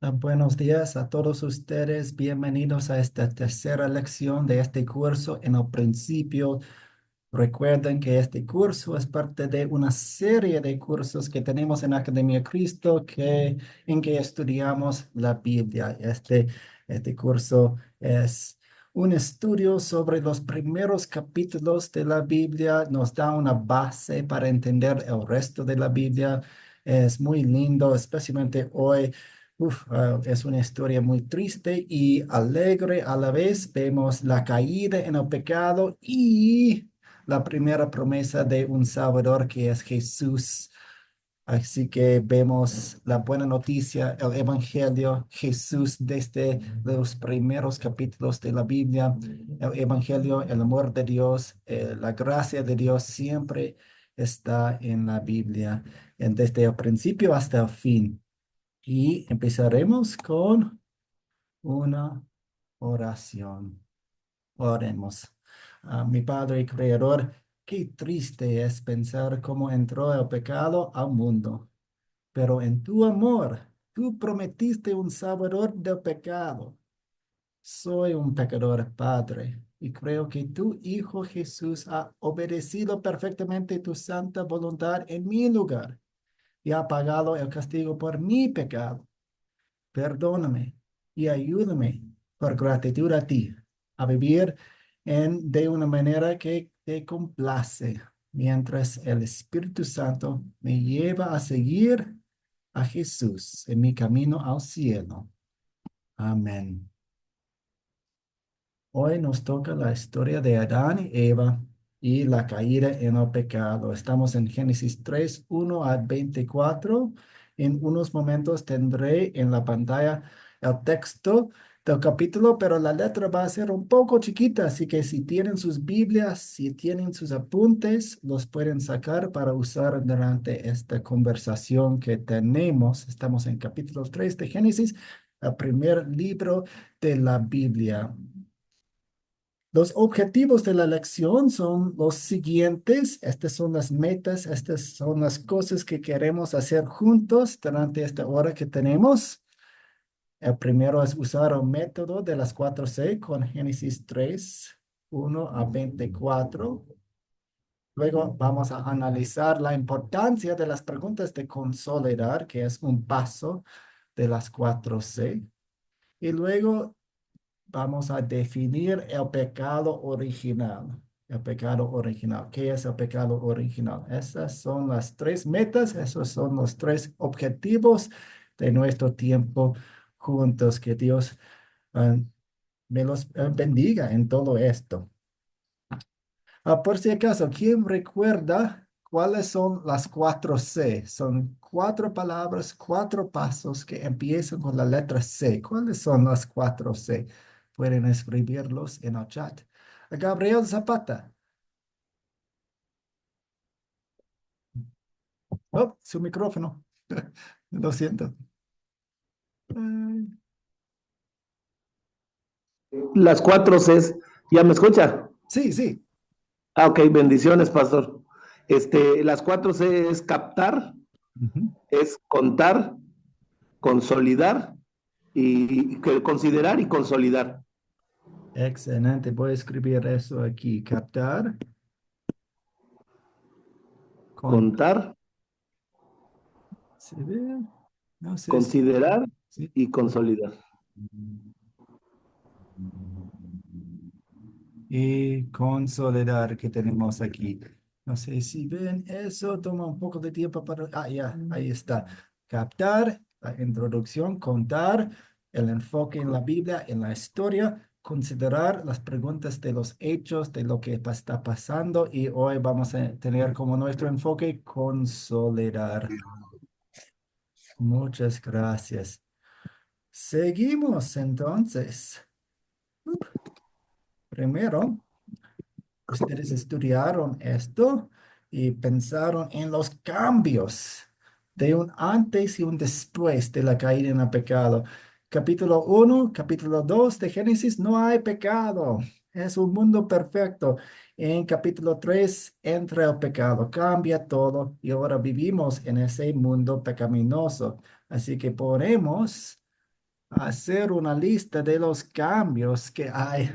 Buenos días a todos ustedes. Bienvenidos a esta tercera lección de este curso. En el principio, recuerden que este curso es parte de una serie de cursos que tenemos en Academia Cristo en que estudiamos la Biblia. Este curso es un estudio sobre los primeros capítulos de la Biblia. Nos da una base para entender el resto de la Biblia. Es muy lindo, especialmente hoy. Es una historia muy triste y alegre a la vez. Vemos la caída en el pecado y la primera promesa de un Salvador que es Jesús. Así que vemos la buena noticia, el Evangelio, Jesús desde los primeros capítulos de la Biblia, el Evangelio, el amor de Dios, la gracia de Dios siempre está en la Biblia, desde el principio hasta el fin. Y empezaremos con una oración. Oremos. Mi Padre y Creador, qué triste es pensar cómo entró el pecado al mundo, pero en tu amor, tú prometiste un salvador del pecado. Soy un pecador, Padre, y creo que tu Hijo Jesús ha obedecido perfectamente tu santa voluntad en mi lugar y ha pagado el castigo por mi pecado. Perdóname y ayúdame por gratitud a ti a vivir de una manera que te complace, mientras el Espíritu Santo me lleva a seguir a Jesús en mi camino al cielo. Amén. Hoy nos toca la historia de Adán y Eva y la caída en el pecado. Estamos en Génesis 3, 1 a 24. En unos momentos tendré en la pantalla el texto del capítulo, pero la letra va a ser un poco chiquita, así que si tienen sus Biblias, si tienen sus apuntes, los pueden sacar para usar durante esta conversación que tenemos. Estamos en capítulo 3 de Génesis, el primer libro de la Biblia. Los objetivos de la lección son los siguientes. Estas son las metas, estas son las cosas que queremos hacer juntos durante esta hora que tenemos. El primero es usar el método de las 4C con Génesis 3, 1 a 24. Luego vamos a analizar la importancia de las preguntas de consolidar, que es un paso de las 4C. Y luego vamos a definir el pecado original. El pecado original. ¿Qué es el pecado original? Esas son las tres metas, esos son los tres objetivos de nuestro tiempo juntos. Que Dios eh, me los bendiga en todo esto. Por si acaso, ¿quién recuerda cuáles son las 4C? Son cuatro palabras, cuatro pasos que empiezan con la letra C. ¿Cuáles son las 4C? Pueden escribirlos en el chat. Gabriel Zapata. Oh, su micrófono. Lo siento. Mm, Las cuatro Cs, ¿ya me escucha? Sí, sí. Ok, bendiciones, pastor. Las cuatro C es captar, Ujú. es contar, consolidar y considerar y consolidar. Excelente. Voy a escribir eso aquí. Captar, con, Contar, ¿se ve? No sé si. considerar Sí. y consolidar. Y con Soledad que tenemos aquí. No sé si ven eso, toma un poco de tiempo para... Ah, ya, ahí está. Captar, la introducción, contar, el enfoque en la Biblia, en la historia, considerar las preguntas de los hechos, de lo que está pasando y hoy vamos a tener como nuestro enfoque consolidar. Muchas gracias. Seguimos entonces. Primero. Ustedes estudiaron esto y pensaron en los cambios de un antes y un después de la caída en el pecado. Capítulo 1, capítulo 2 de Génesis, no hay pecado. Es un mundo perfecto. En capítulo 3 entra el pecado, cambia todo y ahora vivimos en ese mundo pecaminoso. Así que ponemos hacer una lista de los cambios que hay,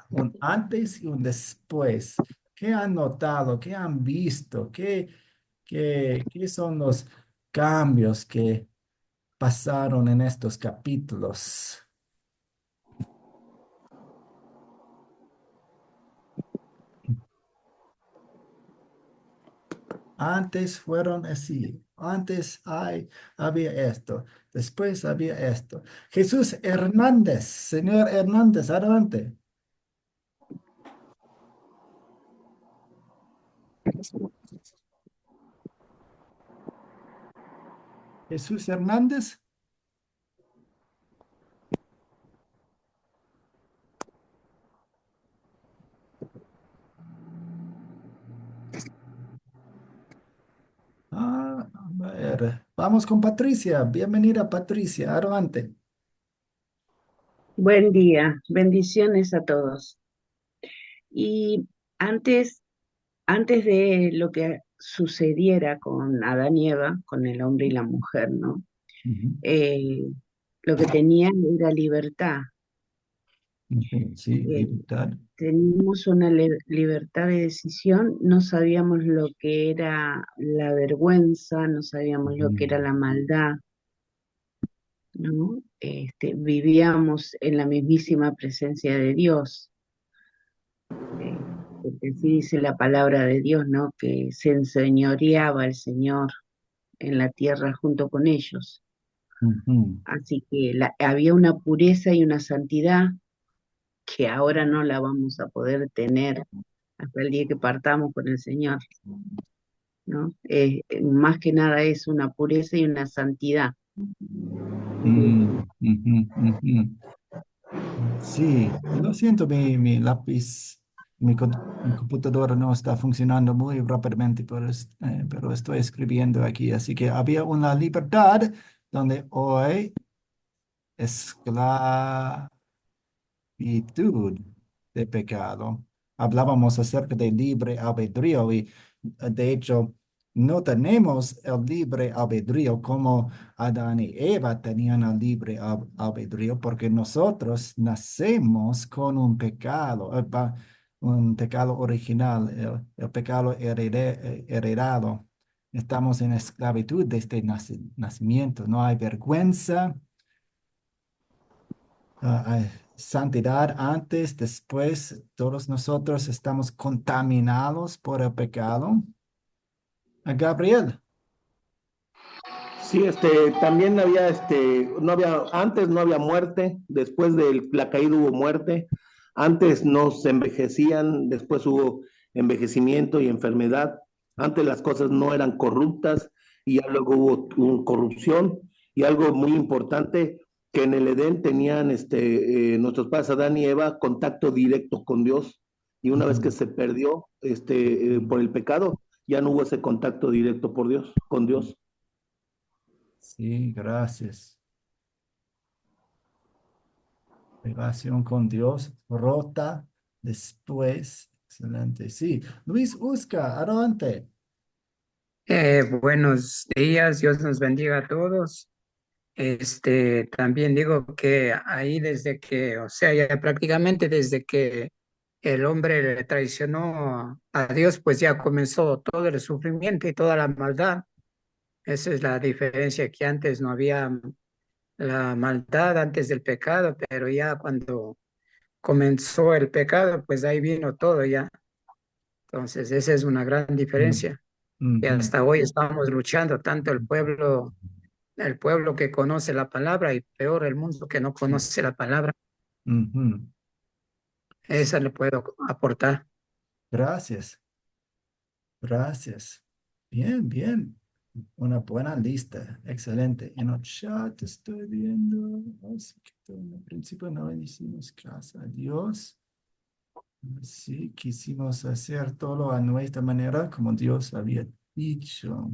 un antes y un después. ¿Qué han notado? ¿Qué han visto? ¿Qué son los cambios que pasaron en estos capítulos? Antes fueron así. Había esto. Después había esto. Jesús Hernández, señor Hernández, adelante. Jesús Hernández. A ver, vamos con Patricia. Bienvenida, Patricia. Adelante. Buen día, bendiciones a todos. Y antes, antes de lo que sucediera con Adán y Eva, con el hombre y la mujer, ¿no? Ujú, Eh, lo que tenían era libertad. ujú, sí, Eh, libertad. Teníamos una libertad de decisión, no sabíamos lo que era la vergüenza, no sabíamos lo que era Ujú, la maldad, ¿no? Vivíamos en la mismísima presencia de Dios. eh, Porque así dice la palabra de Dios, ¿no? Que se enseñoreaba el Señor en la tierra junto con ellos. ujú, Así que había una pureza y una santidad que ahora no la vamos a poder tener hasta el día que partamos con el Señor, ¿no? Más que nada es una pureza y una santidad. mm, ujú, ujú. Sí, lo siento, mi lápiz, mi computadora no está funcionando muy rápidamente, pero estoy escribiendo aquí. Así que había una libertad donde hoy esclavitud de pecado. Hablábamos acerca de libre albedrío y de hecho no tenemos el libre albedrío como Adán y Eva tenían el libre albedrío porque nosotros nacemos con un pecado, un pecado original, el pecado heredado. Estamos en esclavitud desde nacimiento. No hay vergüenza, santidad antes, después, todos nosotros estamos contaminados por el pecado. Gabriel. Sí, también había, no había, antes no había muerte, después de la caída hubo muerte, antes no se envejecían, después hubo envejecimiento y enfermedad, antes las cosas no eran corruptas y ya luego hubo corrupción y algo muy importante que en el Edén tenían nuestros padres Adán y Eva contacto directo con Dios y una vez que Ujú. se perdió por el pecado, ya no hubo ese contacto directo por Dios, con Dios. Sí, gracias. Relación con Dios rota después. Excelente. Sí. Luis Usca, adelante. Buenos días, Dios nos bendiga a todos. También digo que ahí desde que, o sea, ya prácticamente desde que el hombre le traicionó a Dios, pues ya comenzó todo el sufrimiento y toda la maldad. Esa es la diferencia, que antes no había la maldad antes del pecado, pero ya cuando comenzó el pecado, pues ahí vino todo ya. Entonces, esa es una gran Mm, diferencia. Y ujú, hasta hoy estamos luchando, tanto el pueblo que conoce la palabra y peor el mundo que no conoce la palabra. ujú. Sí, Esa le puedo aportar. gracias. Gracias. Bien, bien. Una buena lista. Excelente. En el chat estoy viendo. Así que en el principio no le hicimos caso a Dios. Sí, quisimos hacer todo a nuestra manera, como Dios había dicho.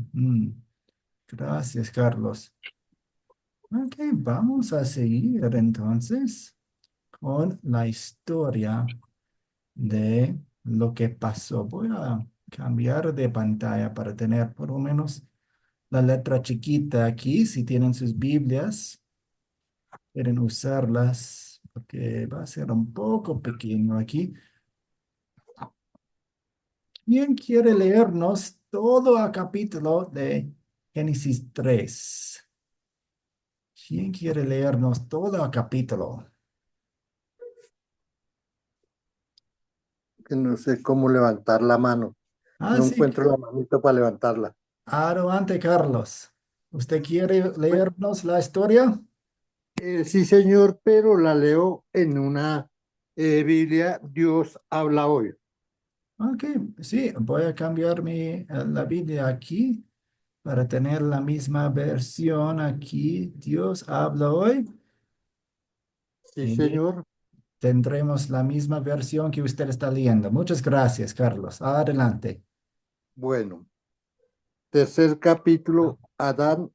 Gracias, Carlos. Ok, vamos a seguir entonces con la historia de lo que pasó. Voy a cambiar de pantalla para tener por lo menos la letra chiquita aquí, si tienen sus Biblias. Quieren usarlas porque va a ser un poco pequeño aquí. ¿Quién quiere leernos todo el capítulo de Génesis 3? ¿Quién quiere leernos todo el capítulo? Que no sé cómo levantar la mano. Ah, No sí. encuentro la manito para levantarla. Adelante, Carlos. ¿Usted quiere Pues, leernos la historia? sí, señor, pero la leo en una Biblia, Dios habla hoy. Ok, sí, voy a cambiar la Biblia aquí para tener la misma versión aquí. Dios habla hoy Sí, y señor. tendremos la misma versión que usted está leyendo. Muchas gracias, Carlos. Adelante. Bueno, tercer capítulo, Adán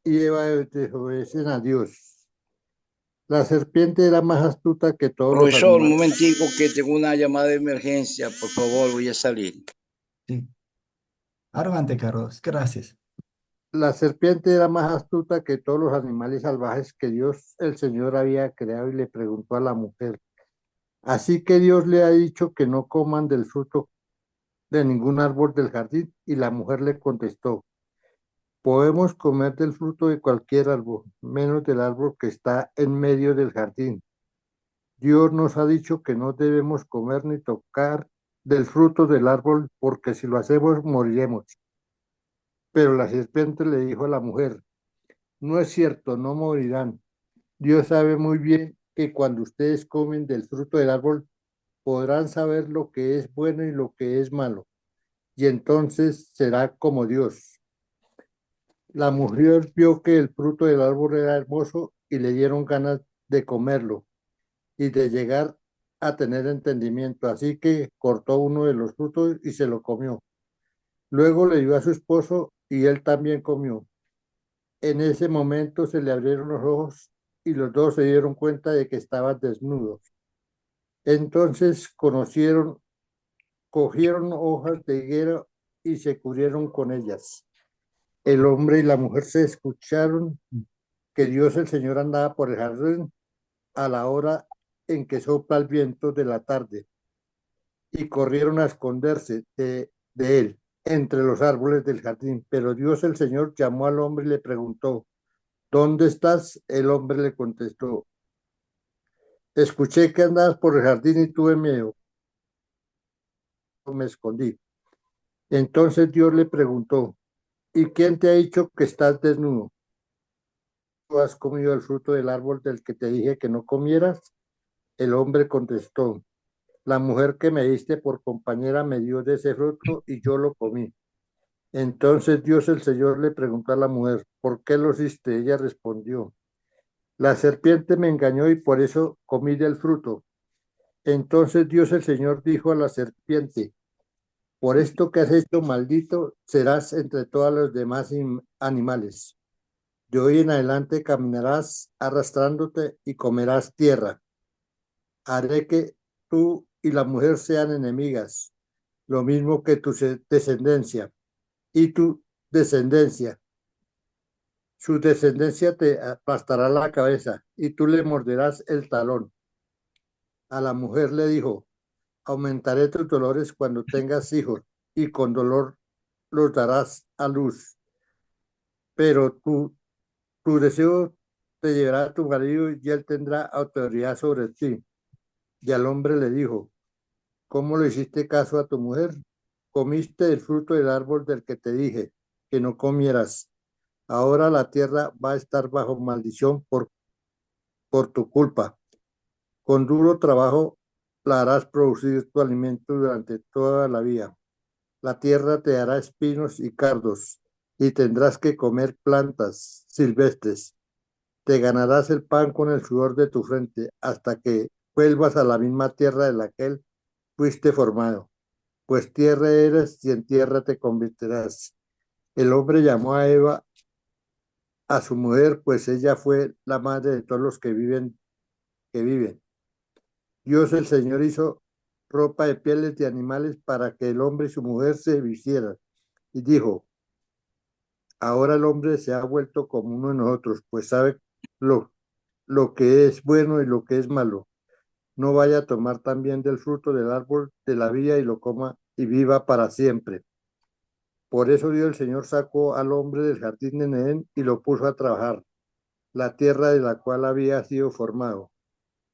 y Eva desobedecen a Dios. La serpiente era más astuta que todos los Profesor, un animales. momentico que tengo una llamada de emergencia, por favor, voy a salir. Sí, adelante, Carlos. Gracias. La serpiente era más astuta que todos los animales salvajes que Dios el Señor había creado y le preguntó a la mujer, así que Dios le ha dicho que no coman del fruto de ningún árbol del jardín. Y la mujer le contestó, podemos comer del fruto de cualquier árbol, menos del árbol que está en medio del jardín. Dios nos ha dicho que no debemos comer ni tocar del fruto del árbol, porque si lo hacemos moriremos. Pero la serpiente le dijo a la mujer, no es cierto, no morirán. Dios sabe muy bien que cuando ustedes comen del fruto del árbol, podrán saber lo que es bueno y lo que es malo, y entonces será como Dios. La mujer vio que el fruto del árbol era hermoso y le dieron ganas de comerlo y de llegar a tener entendimiento, así que cortó uno de los frutos y se lo comió. Luego le dio a su esposo y él también comió. En ese momento se le abrieron los ojos y los dos se dieron cuenta de que estaban desnudos. Entonces cogieron hojas de higuera y se cubrieron con ellas. El hombre y la mujer se escucharon que Dios el Señor andaba por el jardín a la hora en que sopla el viento de la tarde y corrieron a esconderse de él entre los árboles del jardín. Pero Dios el Señor llamó al hombre y le preguntó, ¿dónde estás? El hombre le contestó, escuché que andabas por el jardín y tuve miedo, me escondí. Entonces Dios le preguntó, ¿y quién te ha dicho que estás desnudo? ¿Tú has comido el fruto del árbol del que te dije que no comieras? El hombre contestó, la mujer que me diste por compañera me dio de ese fruto y yo lo comí. Entonces Dios el Señor le preguntó a la mujer, ¿por qué lo hiciste? Ella respondió, la serpiente me engañó y por eso comí del fruto. Entonces Dios el Señor dijo a la serpiente, por esto que has hecho maldito serás entre todos los demás animales. De hoy en adelante caminarás arrastrándote y comerás tierra. Haré que tú y la mujer sean enemigas, lo mismo que tu descendencia y tu descendencia. Su descendencia te aplastará la cabeza y tú le morderás el talón. A la mujer le dijo, aumentaré tus dolores cuando tengas hijos y con dolor los darás a luz, pero tu deseo te llevará a tu marido y él tendrá autoridad sobre ti. Y al hombre le dijo, ¿cómo le hiciste caso a tu mujer? Comiste el fruto del árbol del que te dije que no comieras. Ahora la tierra va a estar bajo maldición por tu culpa. Con duro trabajo la harás producir tu alimento durante toda la vida. La tierra te dará espinos y cardos, y tendrás que comer plantas silvestres. Te ganarás el pan con el sudor de tu frente, hasta que vuelvas a la misma tierra de la que fuiste formado. Pues tierra eres y en tierra te convertirás. El hombre llamó a Eva a su mujer, pues ella fue la madre de todos los que viven. Dios el Señor hizo ropa de pieles de animales para que el hombre y su mujer se vistieran. Y dijo, ahora el hombre se ha vuelto como uno de nosotros, pues sabe lo, lo que es bueno y lo que es malo. No vaya a tomar también del fruto del árbol de la vida y lo coma y viva para siempre. Por eso Dios el Señor sacó al hombre del jardín de Edén y lo puso a trabajar, la tierra de la cual había sido formado.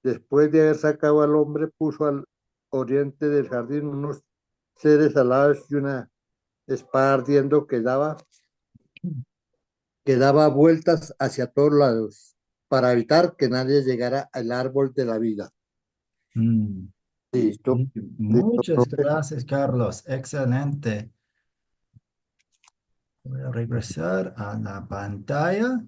Después de haber sacado al hombre, puso al oriente del jardín unos seres alados y una espada ardiendo que daba vueltas hacia todos lados para evitar que nadie llegara al árbol de la vida. Mm. Listo, listo, Muchas profe. gracias, Carlos. Excelente. Voy a regresar a la pantalla.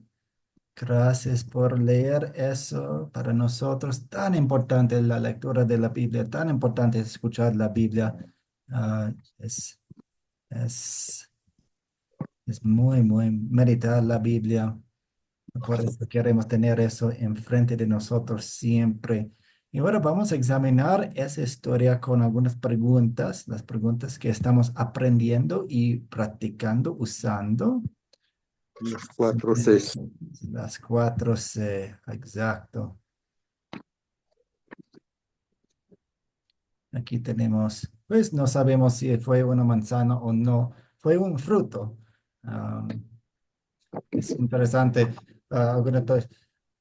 Gracias por leer eso. Para nosotros, tan importante la lectura de la Biblia, tan importante escuchar la Biblia. Ah, es, es, es muy meditar la Biblia. Por eso queremos tener eso enfrente de nosotros siempre. Y ahora vamos a examinar esa historia con algunas preguntas, las preguntas que estamos aprendiendo y practicando, usando. Los cuatro Cs. Las cuatro C, exacto. Aquí tenemos, pues no sabemos si fue una manzana o no, fue un fruto. Am, es interesante. Entonces,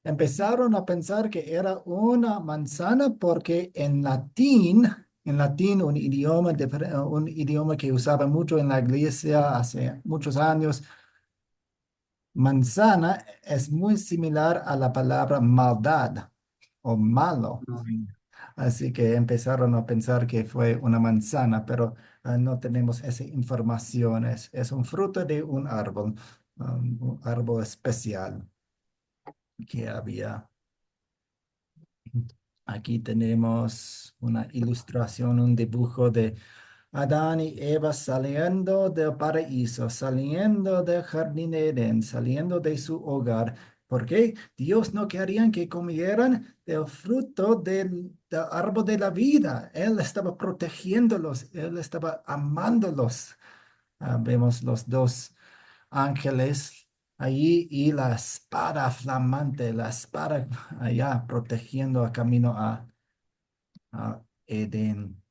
empezaron a pensar que era una manzana porque en latín, un idioma que usaba mucho en la iglesia hace muchos años, manzana es muy similar a la palabra maldad o malo. Así que empezaron a pensar que fue una manzana, pero no tenemos esa información. Es un fruto de un árbol especial que había. Aquí tenemos una ilustración, un dibujo de Adán y Eva saliendo del paraíso, saliendo del jardín de Edén, saliendo de su hogar. Porque Dios no querían que comieran del fruto del árbol de la vida. Él estaba protegiéndolos, Él estaba amándolos. Vemos los dos ángeles allí y la espada flamante, la espada allá protegiendo a camino a Edén.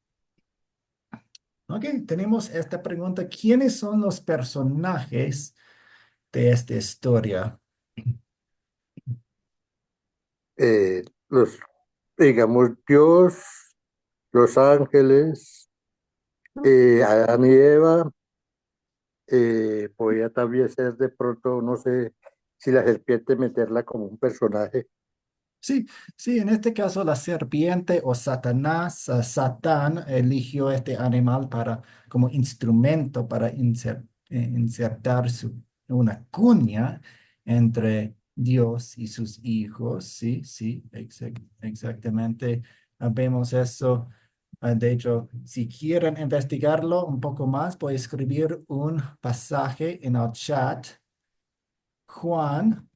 Ok, tenemos esta pregunta. ¿Quiénes son los personajes de esta historia? Los, digamos, Dios, los ángeles, Adán y Eva, podría también ser de pronto, no sé si la serpiente meterla como un personaje. Sí, sí, en este caso la serpiente o Satanás, Satán eligió este animal como instrumento para insertar una cuña entre Dios y sus hijos. Sí, sí, exactamente. Vemos eso. De hecho, si quieren investigarlo un poco más, voy a escribir un pasaje en el chat. Juan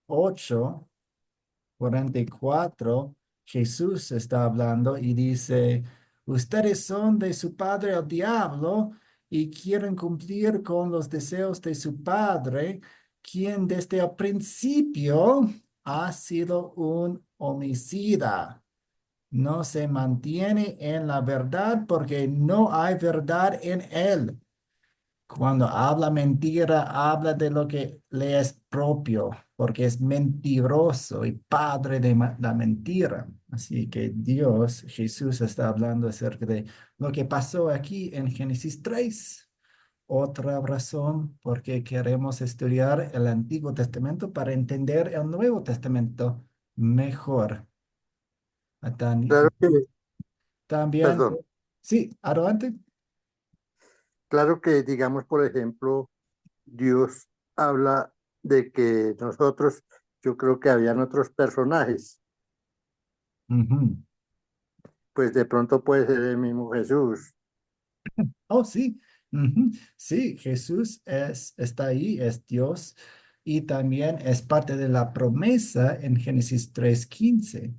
8:44, Jesús está hablando y dice, ustedes son de su padre el diablo y quieren cumplir con los deseos de su padre, quien desde el principio ha sido un homicida. No se mantiene en la verdad porque no hay verdad en él. Cuando habla mentira, habla de lo que le es propio, porque es mentiroso y padre de la mentira. Así que Dios, Jesús está hablando acerca de lo que pasó aquí en Génesis 3. Otra razón por qué queremos estudiar el Antiguo Testamento para entender el Nuevo Testamento mejor. Claro que, También, perdón, sí, adelante. claro que digamos, por ejemplo, Dios habla de que nosotros, yo creo que habían otros personajes, Ujú. pues de pronto puede ser el mismo Jesús. Oh, sí. Ujú. Sí, Jesús está ahí, es Dios y también es parte de la promesa en Génesis 3:15.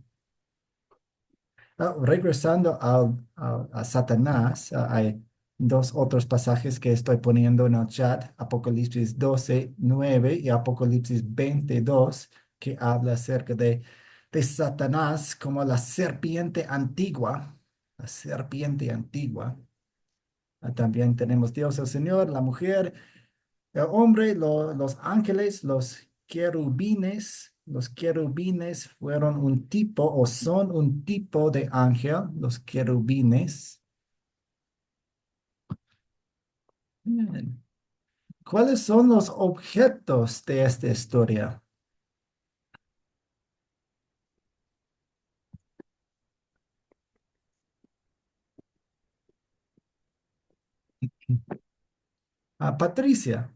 Regresando a Satanás, hay dos otros pasajes que estoy poniendo en el chat, Apocalipsis 12:9 y Apocalipsis 22, que habla acerca de Satanás como la serpiente antigua, la serpiente antigua. También tenemos Dios el Señor, la mujer, el hombre, los ángeles, los querubines. Los querubines fueron un tipo o son un tipo de ángel, los querubines. Bien. ¿Cuáles son los objetos de esta historia? Patricia.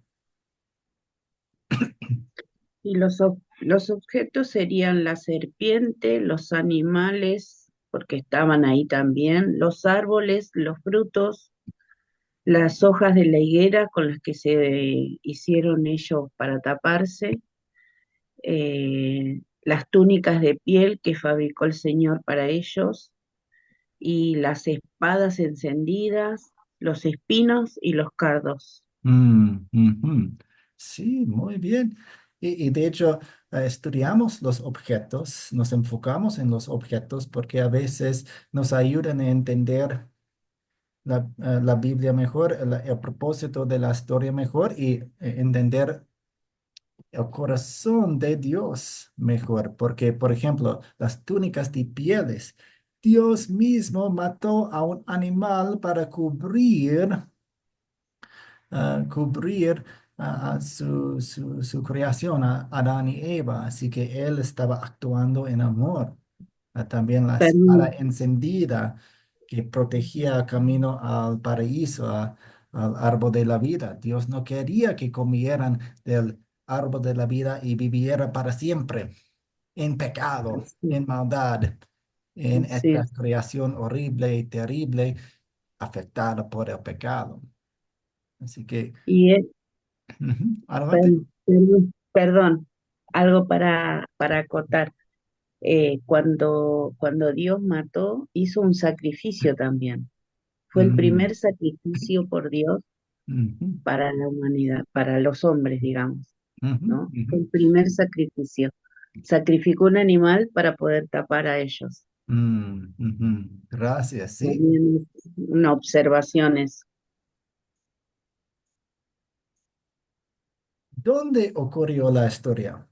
Y los objetos serían la serpiente, los animales, porque estaban ahí también, los árboles, los frutos, las hojas de la higuera con las que se hicieron ellos para taparse, las túnicas de piel que fabricó el Señor para ellos, y las espadas encendidas, los espinos y los cardos. Ujú. Sí, muy bien. Y de hecho, estudiamos los objetos, nos enfocamos en los objetos porque a veces nos ayudan a entender la Biblia mejor, el propósito de la historia mejor y entender el corazón de Dios mejor. Porque, por ejemplo, las túnicas de pieles, Dios mismo mató a un animal para cubrir a su creación, a Adán y Eva. Así que él estaba actuando en amor. También la espada Perdón, encendida que protegía el camino al paraíso, al árbol de la vida. Dios no quería que comieran del árbol de la vida y viviera para siempre en pecado, sí, en maldad, en así esta es. creación horrible y terrible afectada por el pecado. Así que, Y adelante. perdón, algo para acotar. Cuando Dios mató, hizo un sacrificio también. Fue el Mm, primer sacrificio por Dios ujú, para la humanidad, para los hombres, digamos, ujú, ¿no? ujú. Fue el primer sacrificio. Sacrificó un animal para poder tapar a ellos. Ujú. Gracias, sí. También una observación es, ¿Dónde ocurrió la historia?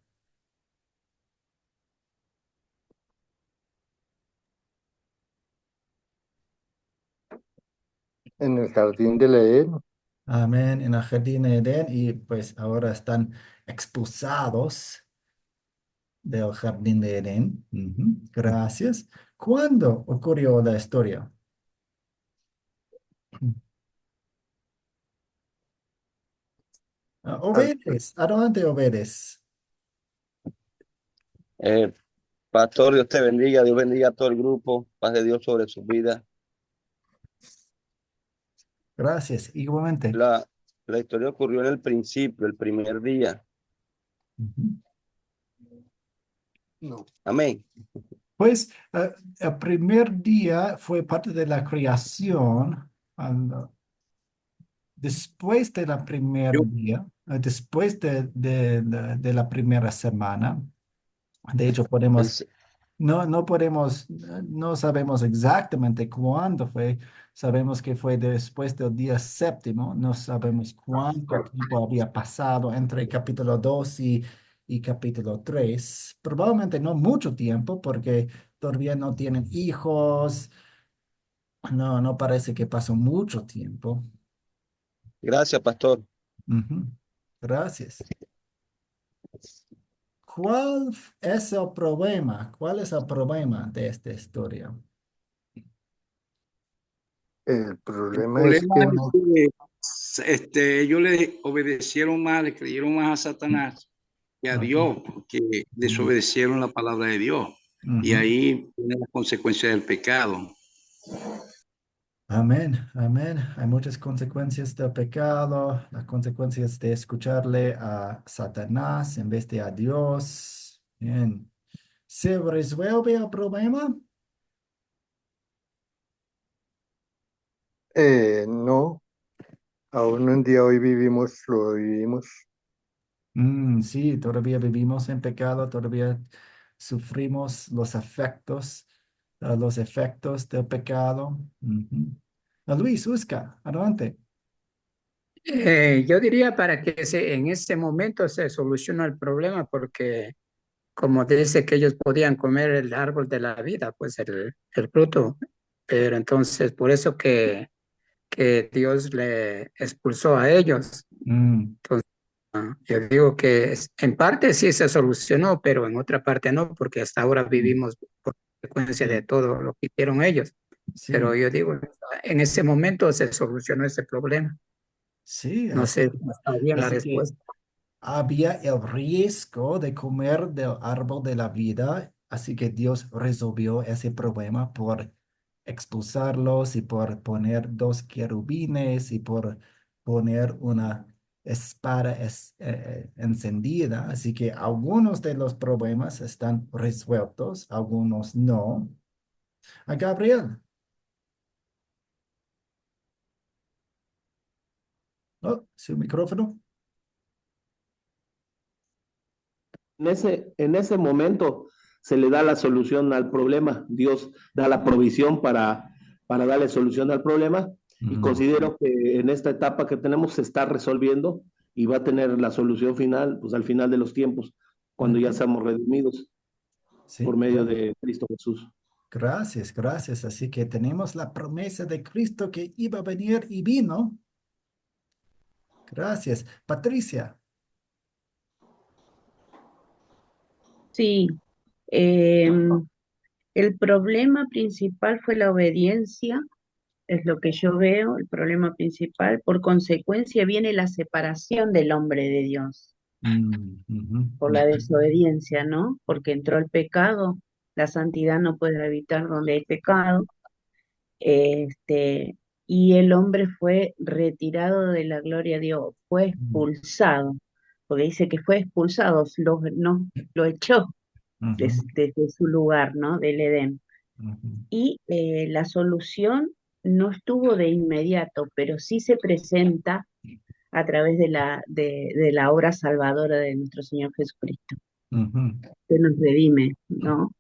En el jardín del Edén. Amén, en el jardín de Edén y pues ahora están expulsados del jardín de Edén. Ujú. Gracias. ¿Cuándo ocurrió la historia? al- Obedes, adelante, Obedes. Eh, Pastor, Dios bendiga a todo el grupo, paz de Dios sobre su vida. Gracias, igualmente. La historia ocurrió en el principio, el primer día. Ujú. no, Amén. Pues el primer día fue parte de la creación. Después de la primer Yo, día, después de la primera semana, de hecho el, podemos, no podemos, no sabemos exactamente cuándo fue, sabemos que fue después del día séptimo, no sabemos cuánto tiempo había pasado entre capítulo 2 y capítulo 3, probablemente no mucho tiempo porque todavía no tienen hijos, no parece que pasó mucho tiempo. gracias, Pastor. Ujú. Gracias. ¿Cuál es el problema? ¿Cuál es el problema de esta historia? el El problema es problema que es no, que ellos le obedecieron más, le creyeron más a Satanás que a Ujú, Dios, porque ujú, desobedecieron la palabra de Dios. Y ujú. ahí viene la consecuencia del pecado. Amén, amén. Hay muchas consecuencias del pecado, las consecuencias de escucharle a Satanás en vez de a Dios. Bien. ¿Se resuelve el problema? no, aún un día hoy vivimos, lo vivimos. Sí, todavía vivimos en pecado, todavía sufrimos los efectos del pecado. Ujú. Luis, Usca, adelante. Yo diría para que en ese momento se soluciona el problema, porque como dice que ellos podían comer el árbol de la vida, pues el fruto, pero entonces por eso que Dios le expulsó a ellos. Mm, Entonces, yo digo que en parte sí se solucionó, pero en otra parte no, porque hasta ahora mm, vivimos por consecuencia de sí, todo lo que hicieron ellos. Pero sí, yo digo, en ese momento se solucionó ese problema. sí, No así, sé si está bien la así que respuesta. había el riesgo de comer del árbol de la vida, así que Dios resolvió ese problema por expulsarlos y por poner dos querubines y por poner una espada encendida. Así que algunos de los problemas están resueltos, algunos no. A Gabriel, oh, su micrófono. En ese momento se le da la solución al problema. Dios da la provisión para darle solución al problema y Mm, considero que en esta etapa que tenemos se está resolviendo y va a tener la solución final, pues al final de los tiempos, cuando ya ok, seamos redimidos por sí, medio de Cristo Jesús. gracias, gracias. Así que tenemos la promesa de Cristo que iba a venir y vino. Gracias. Patricia. Sí, em, el problema principal fue la obediencia, es lo que yo veo, el problema principal. Por consecuencia viene la separación del hombre de Dios Ujú, por la ujú, desobediencia, ¿no? Porque entró el pecado, la santidad no puede habitar donde hay pecado, este, y el hombre fue retirado de la gloria de Dios, fue expulsado, porque dice que fue expulsado, no, lo echó ujú, desde su lugar, ¿no? Del Edén. ujú, Y la solución no estuvo de inmediato, pero sí se presenta a través de la obra salvadora de nuestro Señor Jesucristo, ujú. que nos redime, ¿no? O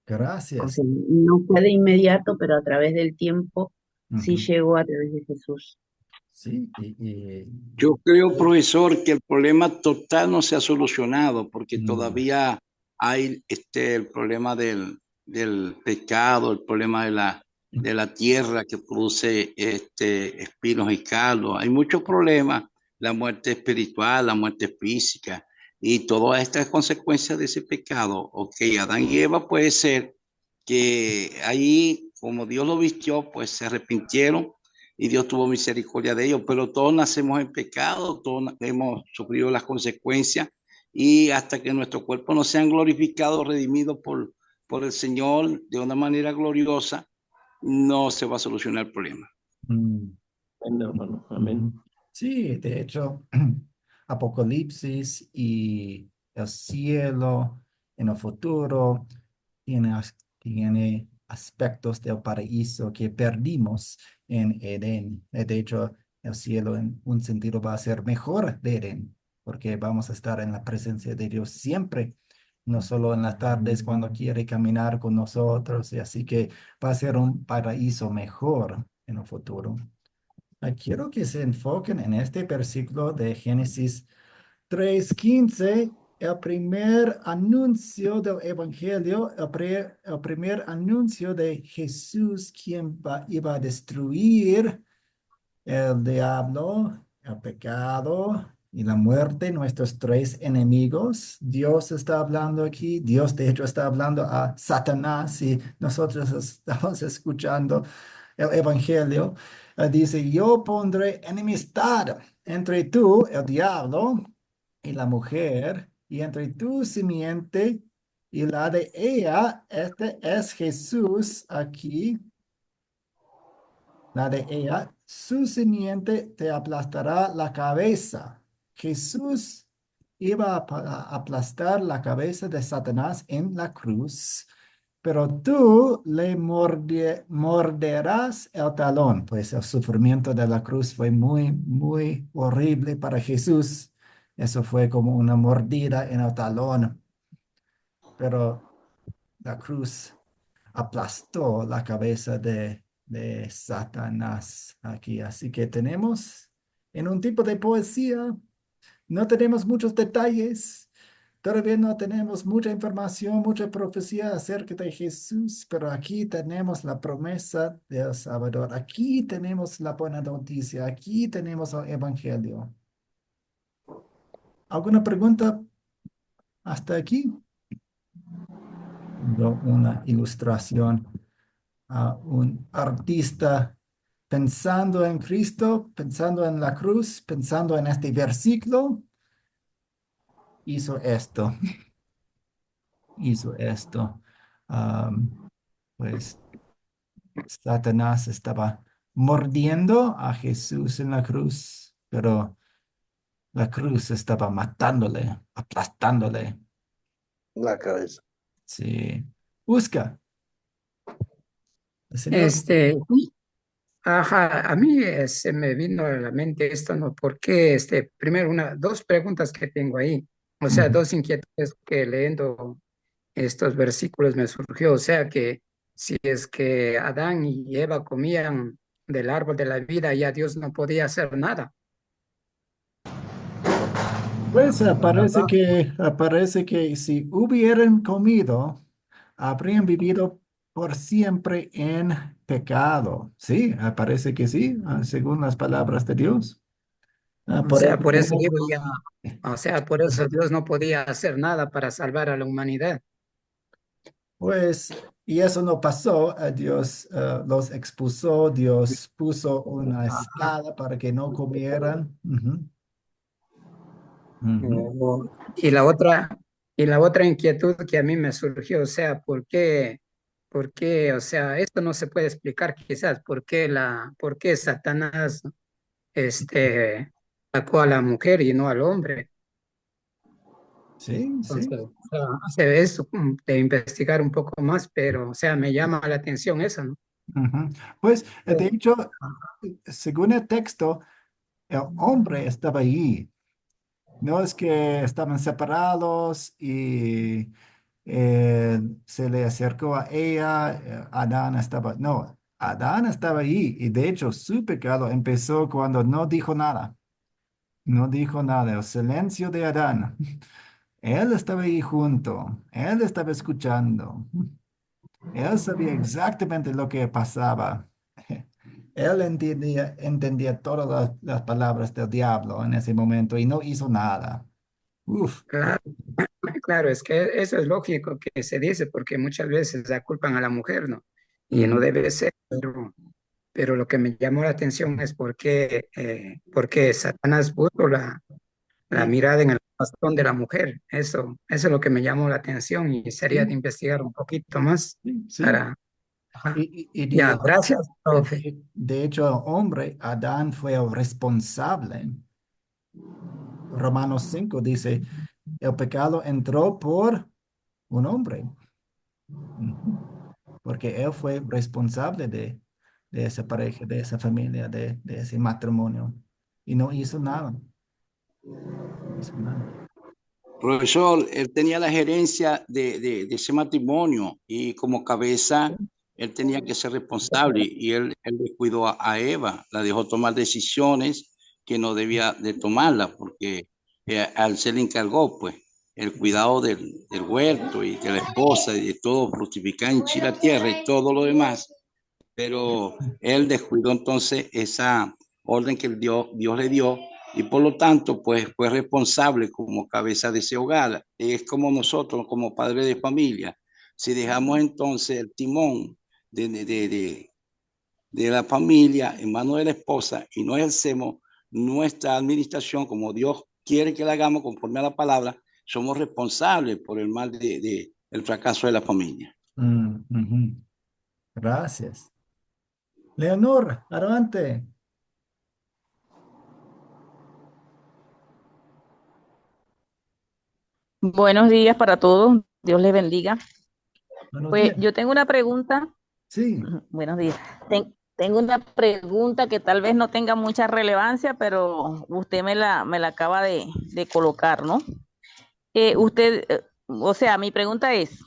Gracias. sea, no fue de inmediato, pero a través del tiempo sí Ujú. llegó a través de Jesús. Sí, Yo creo, profesor, que el problema total no se ha solucionado porque mm, todavía hay el problema del pecado, el problema de la tierra que produce espinos y caldos. Hay muchos problemas, la muerte espiritual, la muerte física y todas estas consecuencias de ese pecado. Ok, Adán y Eva puede ser que ahí, como Dios lo vistió, pues se arrepintieron y Dios tuvo misericordia de ellos, pero todos nacemos en pecado, todos hemos sufrido las consecuencias y hasta que nuestro cuerpo no sean glorificados, redimidos por el Señor de una manera gloriosa, no se va a solucionar el problema. mm, Amén, hermano. Amén. ujú. Sí, de hecho, Apocalipsis y el cielo en el futuro tiene aspectos del paraíso que perdimos en Edén. De hecho, el cielo en un sentido va a ser mejor de Edén, porque vamos a estar en la presencia de Dios siempre, no solo en las tardes cuando quiere caminar con nosotros, y así que va a ser un paraíso mejor en el futuro. Quiero que se enfoquen en este versículo de Génesis 3:15, el primer anuncio del Evangelio, el primer anuncio de Jesús, quien iba a destruir el diablo, el pecado y la muerte, nuestros tres enemigos. Dios está hablando aquí. Dios, de hecho, está hablando a Satanás y nosotros estamos escuchando el Evangelio. Dice, yo pondré enemistad entre tú, el diablo, y la mujer, y entre tu simiente y la de ella. Este es Jesús aquí, la de ella, su simiente te aplastará la cabeza. Jesús iba a aplastar la cabeza de Satanás en la cruz, pero tú le morderás el talón, pues el sufrimiento de la cruz fue muy, muy horrible para Jesús. Eso fue como una mordida en el talón, pero la cruz aplastó la cabeza de Satanás aquí. Así que tenemos en un tipo de poesía, no tenemos muchos detalles, todavía no tenemos mucha información, mucha profecía acerca de Jesús, pero aquí tenemos la promesa del Salvador, aquí tenemos la buena noticia, aquí tenemos el Evangelio. ¿Alguna pregunta hasta aquí? Tengo una ilustración a un artista pensando en Cristo, pensando en la cruz, pensando en este versículo, hizo esto, hizo esto. Am, pues Satanás estaba mordiendo a Jesús en la cruz, pero la cruz estaba matándole, aplastándole. La cabeza. Sí. Busca, el Señor. Este, ajá, a mí se me vino a la mente esto, ¿no? Porque, primero, dos preguntas que tengo ahí, o sea, Ujú. dos inquietudes que leyendo estos versículos me surgió, o sea, que si es que Adán y Eva comían del árbol de la vida, ya Dios no podía hacer nada, Pues ¿verdad? aparece que si hubieran comido, habrían vivido por siempre en pecado. Sí, parece que sí, según las palabras de Dios. O Por sea, por eso, eso digo ya, o sea, por eso Dios no podía hacer nada para salvar a la humanidad. pues, y eso no pasó. Dios los expulsó, Dios puso una Ajá. espada para que no comieran. Ujú, ujú. Y la otra inquietud que a mí me surgió, o sea, ¿por qué, o sea, esto no se puede explicar quizás, por qué Satanás, sacó a la mujer y no al hombre? Sí, sí. Entonces, o sea, hace eso de investigar un poco más, pero, o sea, me llama la atención eso, ¿no? Ujú. Pues, de hecho, según el texto, el hombre estaba allí. No es que estaban separados y se le acercó a ella, Adán estaba, no, Adán estaba ahí y de hecho su pecado empezó cuando no dijo nada, no dijo nada, el silencio de Adán. Él estaba ahí junto, él estaba escuchando, él sabía exactamente lo que pasaba. Él entendía todas las palabras del diablo en ese momento y no hizo nada. Uf. Claro, claro, es que eso es lógico que se dice, porque muchas veces la culpan a la mujer, ¿no? Y no Ujú. debe ser, pero lo que me llamó la atención es por qué Satanás puso la Y mirada en el corazón de la mujer. Eso es lo que me llamó la atención y sería de sí, investigar un poquito más sí, sí. para... Ajá. Y Ya, gracias, profe. de hecho, el hombre, Adán fue el responsable. Romanos 5 dice, el pecado entró por un hombre. Ujú. Porque él fue responsable de esa pareja, de esa familia, de ese matrimonio. Y no hizo nada. No hizo nada. Profesor, él tenía la gerencia de ese matrimonio y como cabeza él tenía que ser responsable y él descuidó a Eva, la dejó tomar decisiones que no debía de tomarlas porque al se le encargó pues el cuidado del huerto y de la esposa y de todo, fructificar en la tierra y todo lo demás, pero él descuidó entonces esa orden que Dios le dio y por lo tanto, pues fue responsable como cabeza de ese hogar. Es como nosotros, como padres de familia. Si dejamos entonces el timón de, de, de, de la familia en manos de la esposa y no ejercemos nuestra administración como Dios quiere que la hagamos conforme a la palabra, somos responsables por el mal el fracaso de la familia. Ujú. Gracias. Leonor, adelante. Buenos días para todos. Dios les bendiga. Buenos Pues días. yo tengo una pregunta. Sí. Buenos días. tengo una pregunta que tal vez no tenga mucha relevancia, pero usted me la acaba de colocar, ¿no? O sea, mi pregunta es,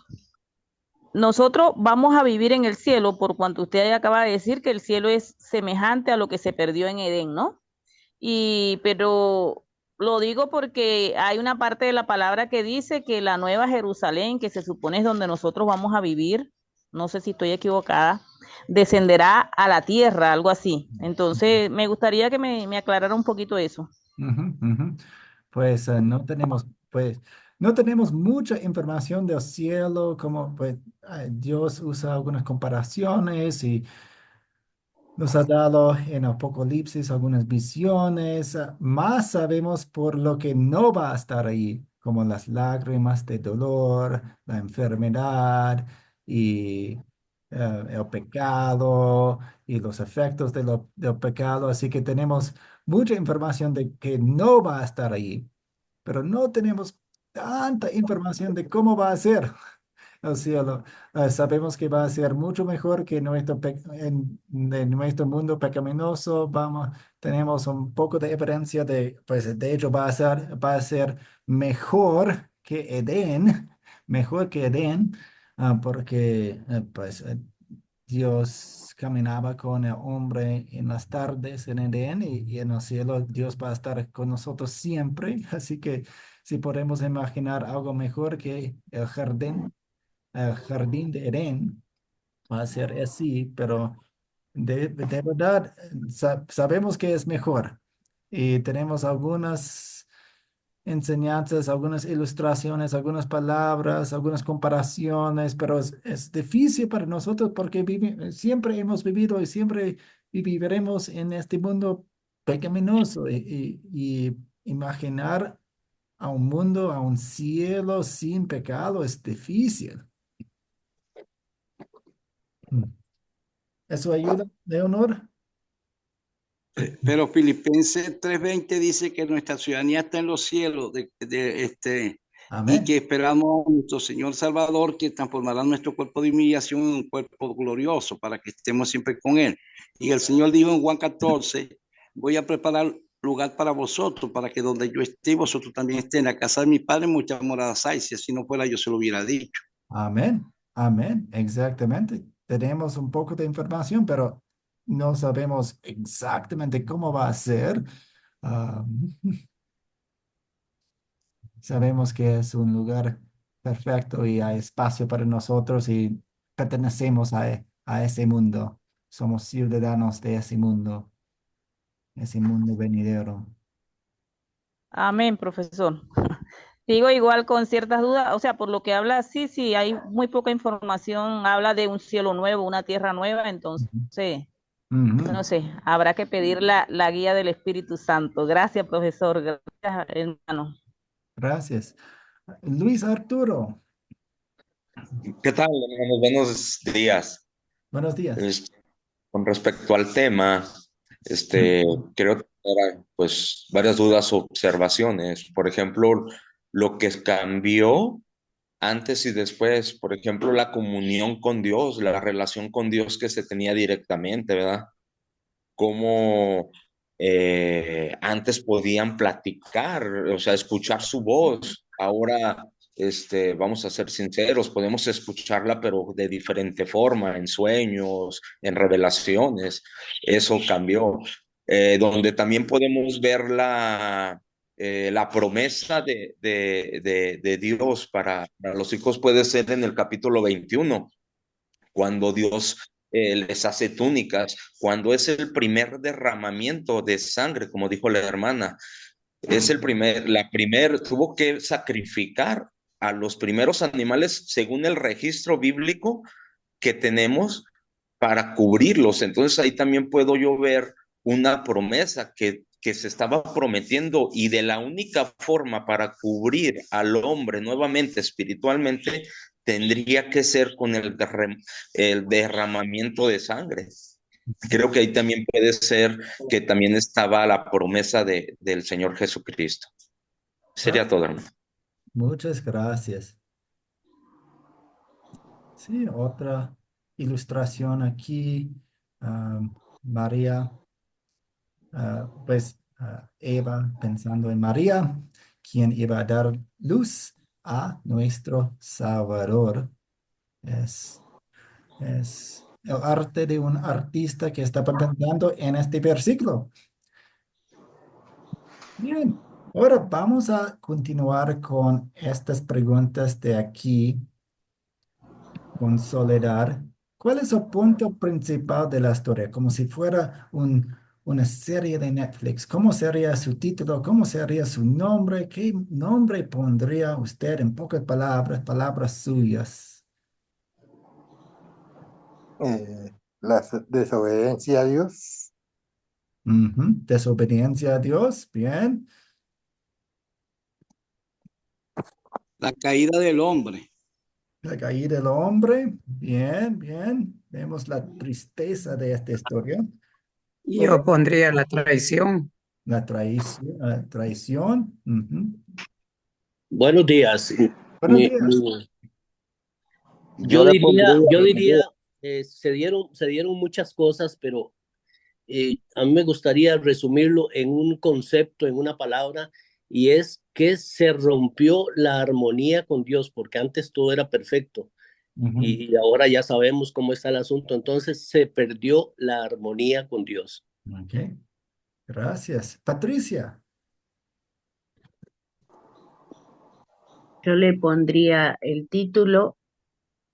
nosotros vamos a vivir en el cielo por cuanto usted acaba de decir que el cielo es semejante a lo que se perdió en Edén, ¿no? Pero lo digo porque hay una parte de la palabra que dice que la nueva Jerusalén, que se supone es donde nosotros vamos a vivir, no sé si estoy equivocada, descenderá a la tierra, algo así. Entonces, me gustaría que me aclarara un poquito eso. Ujú, ujú. Pues no tenemos mucha información del cielo, como pues Dios usa algunas comparaciones y nos ha dado en Apocalipsis algunas visiones. Más sabemos por lo que no va a estar ahí, como las lágrimas de dolor, la enfermedad y el pecado y los efectos del pecado. Así que tenemos mucha información de que no va a estar ahí, pero no tenemos tanta información de cómo va a ser al cielo. Sabemos que va a ser mucho mejor que en nuestro mundo pecaminoso. Tenemos un poco de evidencia pues de hecho va a ser mejor que Edén, mejor que Edén, porque Dios caminaba con el hombre en las tardes en Edén y en el cielo Dios va a estar con nosotros siempre. Así que si podemos imaginar algo mejor que el jardín de Edén, va a ser así, pero de verdad sabemos que es mejor. Y tenemos algunas enseñanzas, algunas ilustraciones, algunas palabras, algunas comparaciones, pero es difícil para nosotros porque siempre hemos vivido y siempre viviremos en este mundo pecaminoso y imaginar a un mundo, a un cielo sin pecado es difícil. Mm. ¿Eso ayuda, Leonor? Pero Filipenses 3:20 dice que nuestra ciudadanía está en los cielos, y Amén. que esperamos a nuestro Señor Salvador, que transformará nuestro cuerpo de humillación en un cuerpo glorioso para que estemos siempre con Él. Y el Señor dijo en Juan 14, voy a preparar lugar para vosotros, para que donde yo esté, vosotros también estén. En la casa de mi Padre muchas moradas hay, si así no fuera yo se lo hubiera dicho. Amén. Amén. Exactamente. Tenemos un poco de información, pero no sabemos exactamente cómo va a ser. Ah, sabemos que es un lugar perfecto y hay espacio para nosotros y pertenecemos a ese mundo. Somos ciudadanos de ese mundo venidero. Amén, profesor. Digo igual con ciertas dudas, o sea, por lo que habla, sí, sí, hay muy poca información, habla de un cielo nuevo, una tierra nueva, entonces, Ujú. no sé, habrá que pedir la guía del Espíritu Santo. Gracias, profesor, gracias, hermano. Gracias. Luis Arturo, ¿Qué tal, hermanos? Buenos días. buenos días. Es- con respecto al tema, creo que eran pues varias dudas o observaciones. Por ejemplo, lo que cambió antes y después, por ejemplo, la comunión con Dios, la relación con Dios que se tenía directamente, ¿verdad? Cómo antes podían platicar, o sea, escuchar su voz. Ahora, vamos a ser sinceros, podemos escucharla, pero de diferente forma, en sueños, en revelaciones. Eso cambió. Donde también podemos ver la promesa de Dios para los hijos puede ser en el capítulo 21 cuando Dios les hace túnicas, cuando es el primer derramamiento de sangre, como dijo la hermana, es tuvo que sacrificar a los primeros animales según el registro bíblico que tenemos para cubrirlos. Entonces ahí también puedo yo ver una promesa que se estaba prometiendo y de la única forma para cubrir al hombre nuevamente espiritualmente tendría que ser con el derramamiento de sangre. Creo que ahí también puede ser que también estaba la promesa del Señor Jesucristo. Ah, Sería todo, hermano. muchas gracias. Sí, otra ilustración aquí. María, Eva pensando en María, quien iba a dar luz a nuestro Salvador. Es el arte de un artista que está presentando en este versículo. Bien, ahora vamos a continuar con estas preguntas de aquí, con Soledad. ¿Cuál es el punto principal de la historia? Como si fuera una serie de Netflix. ¿Cómo sería su título? ¿Cómo sería su nombre? ¿Qué nombre pondría usted en pocas palabras, palabras suyas? La desobediencia a Dios. Ujú, desobediencia a Dios, bien. La caída del hombre. La caída del hombre, bien, bien. Vemos la tristeza de esta historia. Yo pondría la traición. La traición, traición. Ujú. Buenos días. Buenos días. Yo Yo le diría, pondría, yo diría, se dieron muchas cosas, pero a mí me gustaría resumirlo en un concepto, en una palabra, y es que se rompió la armonía con Dios, porque antes todo era perfecto Ujú. y ahora ya sabemos cómo está el asunto, entonces se perdió la armonía con Dios. Ok, gracias. Patricia. Yo le pondría el título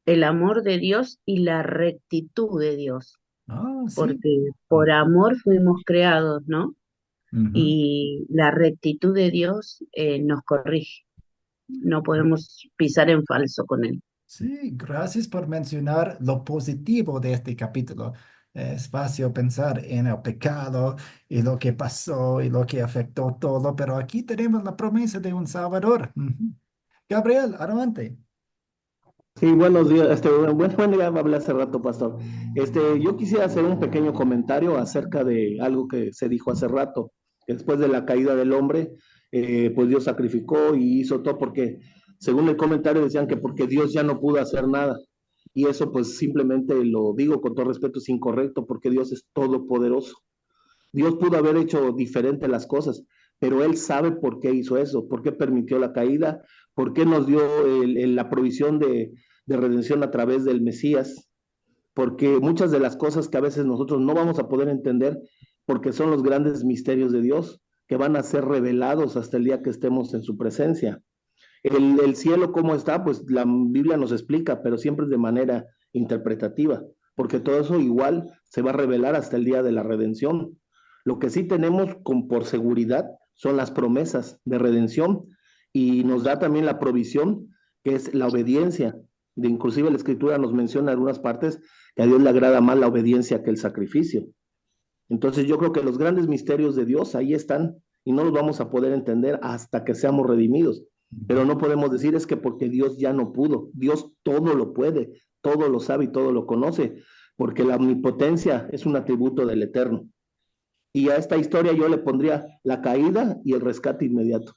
El amor de Dios y la rectitud de Dios, Ah, sí. porque por amor fuimos creados, ¿no? Ujú. Y la rectitud de Dios nos corrige. No podemos pisar en falso con él. Sí, gracias por mencionar lo positivo de este capítulo. Es fácil pensar en el pecado y lo que pasó y lo que afectó todo, pero aquí tenemos la promesa de un Salvador. Ujú. Gabriel, adelante. Sí, buenos días. Bueno, ya hablé hace rato, pastor. Yo quisiera hacer un pequeño comentario acerca de algo que se dijo hace rato, que después de la caída del hombre, pues Dios sacrificó y hizo todo porque, según el comentario, decían que porque Dios ya no pudo hacer nada. Y eso, pues simplemente lo digo con todo respeto, es incorrecto porque Dios es todopoderoso. Dios pudo haber hecho diferente las cosas, pero Él sabe por qué hizo eso, por qué permitió la caída, por qué nos dio la provisión de redención a través del Mesías, porque muchas de las cosas que a veces nosotros no vamos a poder entender, porque son los grandes misterios de Dios, que van a ser revelados hasta el día que estemos en su presencia. El cielo, ¿cómo está? Pues la Biblia nos explica, pero siempre es de manera interpretativa, porque todo eso igual se va a revelar hasta el día de la redención. Lo que sí tenemos por seguridad son las promesas de redención y nos da también la provisión, que es la obediencia. Inclusive la escritura nos menciona en algunas partes que a Dios le agrada más la obediencia que el sacrificio. Entonces yo creo que los grandes misterios de Dios ahí están y no los vamos a poder entender hasta que seamos redimidos. Pero no podemos decir es que porque Dios ya no pudo. Dios todo lo puede, todo lo sabe y todo lo conoce, porque la omnipotencia es un atributo del Eterno. Y a esta historia yo le pondría la caída y el rescate inmediato.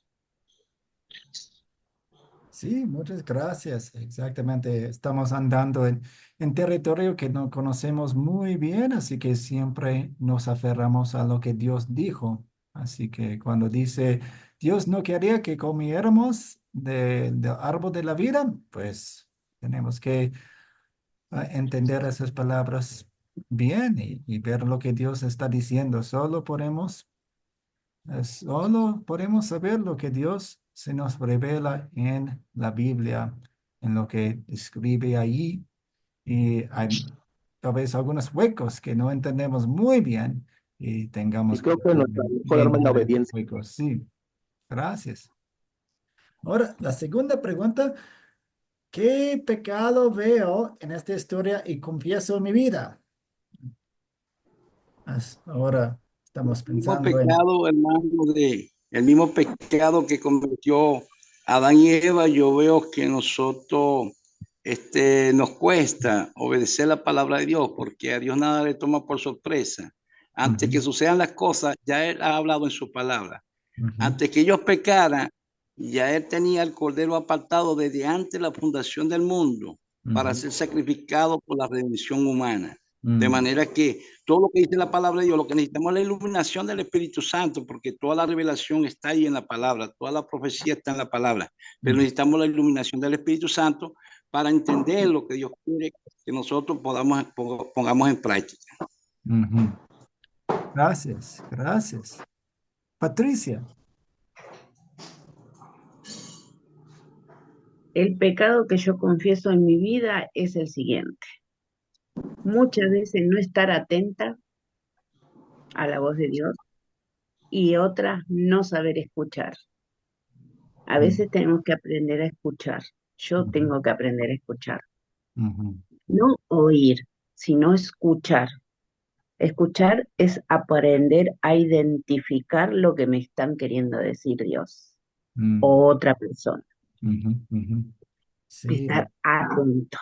Sí, muchas gracias. Exactamente. Estamos andando en territorio que no conocemos muy bien, así que siempre nos aferramos a lo que Dios dijo. Así que cuando dice Dios no quería que comiéramos del árbol de la vida, pues tenemos que entender esas palabras bien y ver lo que Dios está diciendo. Solo podemos saber lo que Dios se nos revela en la Biblia, en lo que escribe ahí. Y hay tal vez algunos huecos que no entendemos muy bien y Y tengamos que creo que nuestra mejor arma es la llenar esos obediencia. huecos. Sí, gracias. Ahora, la segunda pregunta, ¿qué pecado veo en esta historia y confieso en mi vida? Ahora estamos Mismo pensando en... pecado, hermano, el mismo pecado que cometió Adán y Eva, yo veo que nosotros nos cuesta obedecer la palabra de Dios, porque a Dios nada le toma por sorpresa. Antes que Ujú, sucedan las cosas, ya Él ha hablado en su palabra. ujú, Antes que ellos pecaran, ya Él tenía el cordero apartado desde antes de la fundación del mundo para ujú, ser sacrificado por la redención humana. De manera que todo lo que dice la palabra de Dios, lo que necesitamos es la iluminación del Espíritu Santo, porque toda la revelación está ahí en la palabra, toda la profecía está en la palabra, pero necesitamos la iluminación del Espíritu Santo para entender lo que Dios quiere que nosotros pongamos en práctica. Gracias, gracias. Patricia. El pecado que yo confieso en mi vida es el siguiente. Muchas veces no estar atenta a la voz de Dios y otras no saber escuchar. A veces tenemos que aprender a escuchar. Yo tengo que aprender a escuchar. No oír, sino escuchar. Escuchar es aprender a identificar lo que me están queriendo decir Dios o otra persona. Sí, Estar atento.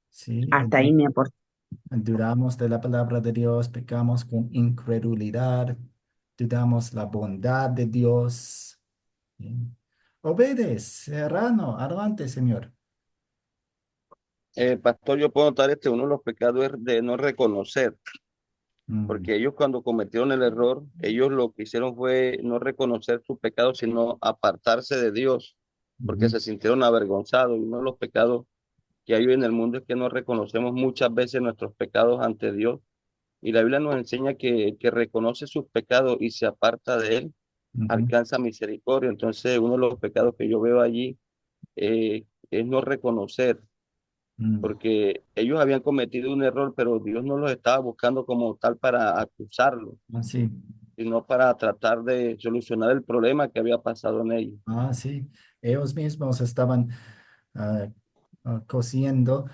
sí, Hasta ahí me aporta. dudamos de la palabra de Dios, pecamos con incredulidad, dudamos la bondad de Dios. ¿Sí? Obedes, Serrano, adelante, Señor. Pastor, yo puedo notar uno de los pecados es de no reconocer, porque ellos cuando cometieron el error, ellos lo que hicieron fue no reconocer su pecado, sino apartarse de Dios, porque se sintieron avergonzados. Y uno de los pecados que hay hoy en el mundo es que no reconocemos muchas veces nuestros pecados ante Dios. Y la Biblia nos enseña que el que reconoce sus pecados y se aparta de él, alcanza misericordia. Entonces, uno de los pecados que yo veo allí es no reconocer, porque ellos habían cometido un error, pero Dios no los estaba buscando como tal para acusarlos, Sí. sino para tratar de solucionar el problema que había pasado en ellos. Sí, ellos mismos estaban cosiendo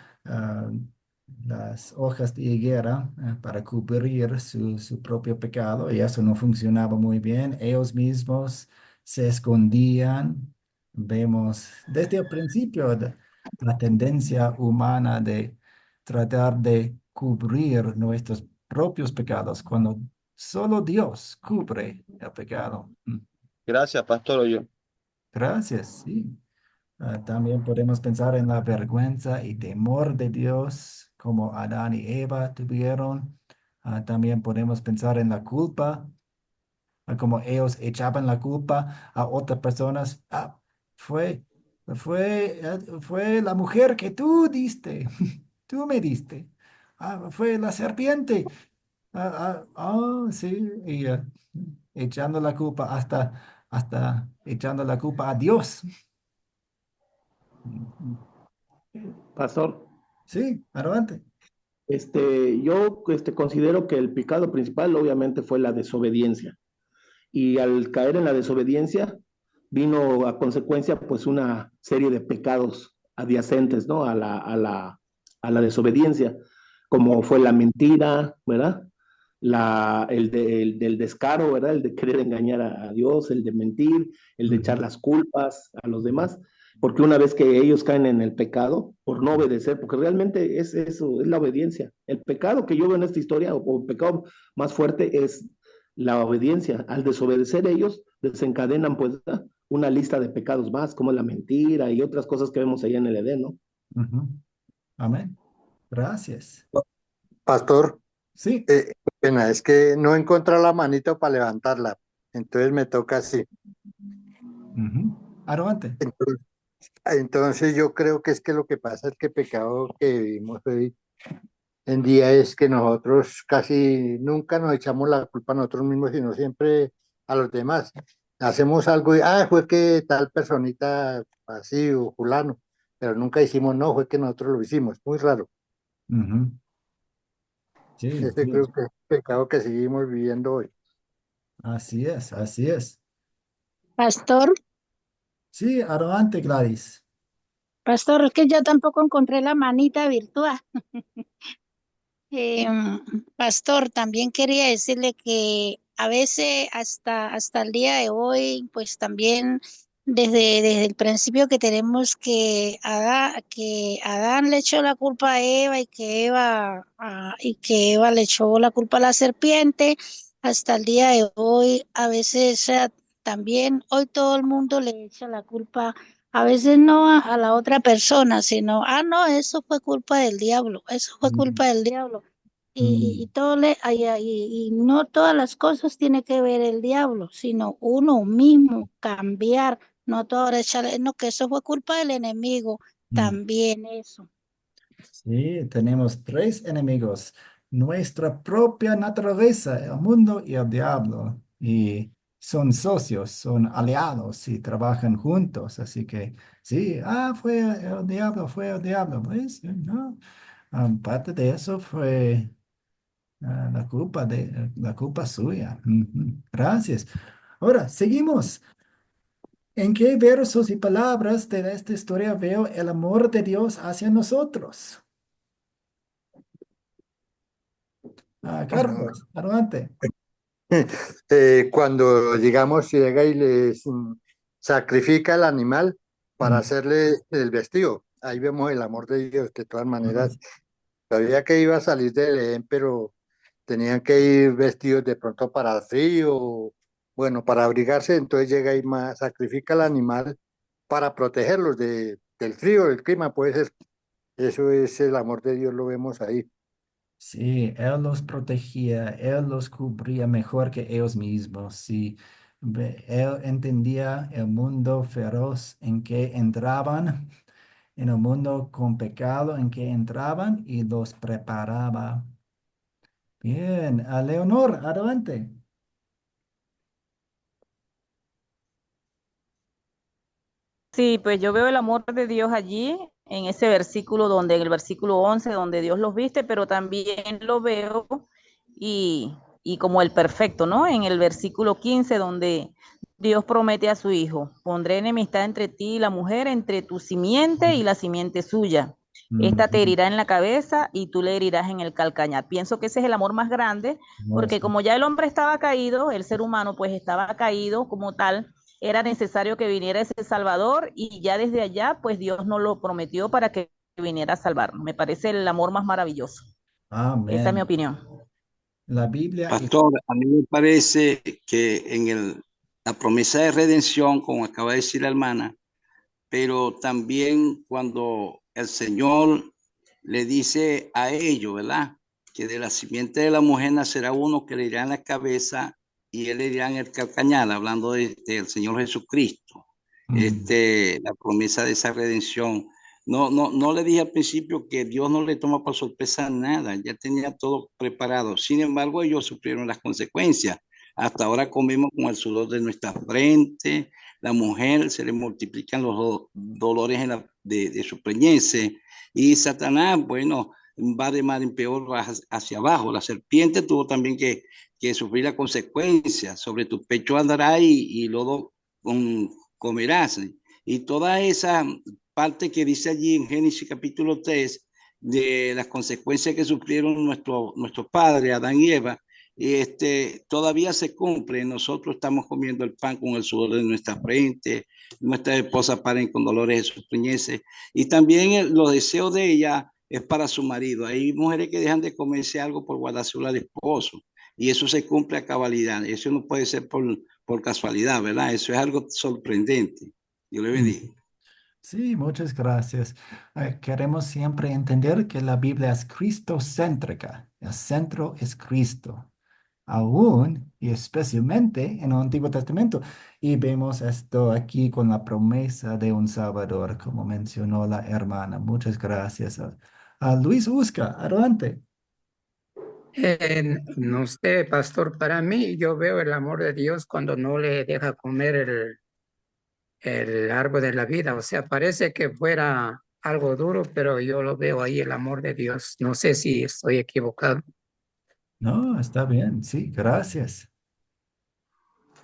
las hojas de higuera para cubrir su propio pecado y eso no funcionaba muy bien. Ellos mismos se escondían. Vemos desde el principio la tendencia humana de tratar de cubrir nuestros propios pecados cuando solo Dios cubre el pecado. Gracias, pastor. Gracias, sí. También podemos pensar en la vergüenza y temor de Dios, como Adán y Eva tuvieron. También podemos pensar en la culpa, como ellos echaban la culpa a otras personas. Fue, fue la mujer que tú diste, tú me diste. Fue la serpiente. Sí, y echando la culpa hasta echando la culpa a Dios. Pastor. Sí, adelante. Yo considero que el pecado principal obviamente fue la desobediencia. Y al caer en la desobediencia vino a consecuencia pues una serie de pecados adyacentes, ¿no? A la desobediencia, como fue la mentira, ¿verdad? El del descaro, ¿verdad? El de querer engañar a Dios, el de mentir, el de echar las culpas a los demás, porque una vez que ellos caen en el pecado, por no obedecer, porque realmente es eso, es la obediencia. El pecado que yo veo en esta historia, o el pecado más fuerte, es la obediencia. Al desobedecer ellos, desencadenan pues una lista de pecados más, como la mentira y otras cosas que vemos allá en el Edén, ¿no? Amén. Gracias. Pastor. Sí. Pena, es que no encontré la manito para levantarla, entonces me toca así. Adelante. Entonces yo creo que es que lo que pasa es que el pecado que vivimos hoy en día es que nosotros casi nunca nos echamos la culpa a nosotros mismos, sino siempre a los demás. Hacemos algo y, fue que tal personita así o fulano, pero nunca hicimos, no, fue que nosotros lo hicimos, muy raro. Sí, Ese sí. creo que es el pecado que seguimos viviendo hoy. Así es, así es. Pastor, Sí, adelante, Gladys. pastor, es que yo tampoco encontré la manita virtual. Pastor, también quería decirle que a veces hasta el día de hoy, pues también desde el principio que tenemos que Adán le echó la culpa a Eva y que Eva le echó la culpa a la serpiente, hasta el día de hoy, a veces también hoy todo el mundo le echa la culpa. A veces no a la otra persona, sino, no, eso fue culpa del diablo, eso fue culpa del diablo. y todo y no todas las cosas tiene que ver el diablo, sino uno mismo cambiar, no todo ahora echarle, no, que eso fue culpa del enemigo, Mm. también eso. Sí, tenemos tres enemigos, nuestra propia naturaleza, el mundo y el diablo. Y son socios, son aliados y trabajan juntos. Así que sí, fue el diablo. Pues no, parte de eso fue la culpa suya. Ujú. Gracias. Ahora, seguimos. ¿En qué versos y palabras de esta historia veo el amor de Dios hacia nosotros? Ah, Carlos, adelante. Cuando digamos llega y les sacrifica el animal para Mm. hacerle el vestido, ahí vemos el amor de Dios. De todas Ah, maneras, sabía que iba a salir del Edén, pero tenían que ir vestidos de pronto para el frío, bueno, para abrigarse. Entonces llega y sacrifica el animal para protegerlos del frío, del clima. Puede ser, eso es el amor de Dios, lo vemos ahí. sí, Él los protegía, Él los cubría mejor que ellos mismos. Sí, Él entendía el mundo feroz en que entraban, en el mundo con pecado en que entraban y los preparaba. Bien, a Leonor, adelante. Sí, pues yo veo el amor de Dios allí, en ese versículo donde, en el versículo 11, donde Dios los viste, pero también lo veo y como el perfecto, ¿no? En el versículo 15, donde Dios promete a su hijo, pondré enemistad entre ti y la mujer, entre tu simiente y la simiente suya. Esta te Ujú. herirá en la cabeza y tú le herirás en el calcañar. Pienso que ese es el amor más grande, porque Hermoso. como ya el hombre estaba caído, el ser humano pues estaba caído como tal, era necesario que viniera ese Salvador y ya desde allá, pues Dios nos lo prometió para que viniera a salvarnos. Me parece el amor más maravilloso. Esa es mi Amén. opinión. La Biblia y... Pastor, a mí me parece que en la promesa de redención, como acaba de decir la hermana, pero también cuando el Señor le dice a ellos, ¿verdad? Que de la simiente de la mujer nacerá uno que le irá en la cabeza y él le irá en el calcañar, hablando del Señor Jesucristo. Mm. La promesa de esa redención. No le dije al principio que Dios no le toma por sorpresa nada, ya tenía todo preparado. Sin embargo, ellos sufrieron las consecuencias. Hasta ahora comemos con el sudor de nuestra frente, la mujer se le multiplican los dolores de su preñez y Satanás, bueno, va de mal en peor hacia abajo. La serpiente tuvo también que sufrir la consecuencia. Sobre tu pecho andará y lodo comerás. Y toda esa parte que dice allí en Génesis capítulo 3 de las consecuencias que sufrieron nuestros padres, Adán y Eva, todavía se cumple. Nosotros estamos comiendo el pan con el sudor de nuestra frente, nuestras esposas paren con dolores de sus preñeces, y también los deseos de ella es para su marido. Hay mujeres que dejan de comerse algo por guardárselo al esposo, y eso se cumple a cabalidad. Eso no puede ser por casualidad, ¿verdad? Eso es algo sorprendente. Yo le Mm. bendiga. Sí, muchas gracias. Queremos siempre entender que la Biblia es cristocéntrica. El centro es Cristo, aún y especialmente en el Antiguo Testamento. Y vemos esto aquí con la promesa de un Salvador, como mencionó la hermana. Muchas gracias. A Luis Busca, adelante. No sé, pastor, para mí yo veo el amor de Dios cuando no le deja comer el árbol de la vida. O sea, parece que fuera algo duro, pero yo lo veo ahí, el amor de Dios. No sé si estoy equivocado. No, está bien. Sí, gracias.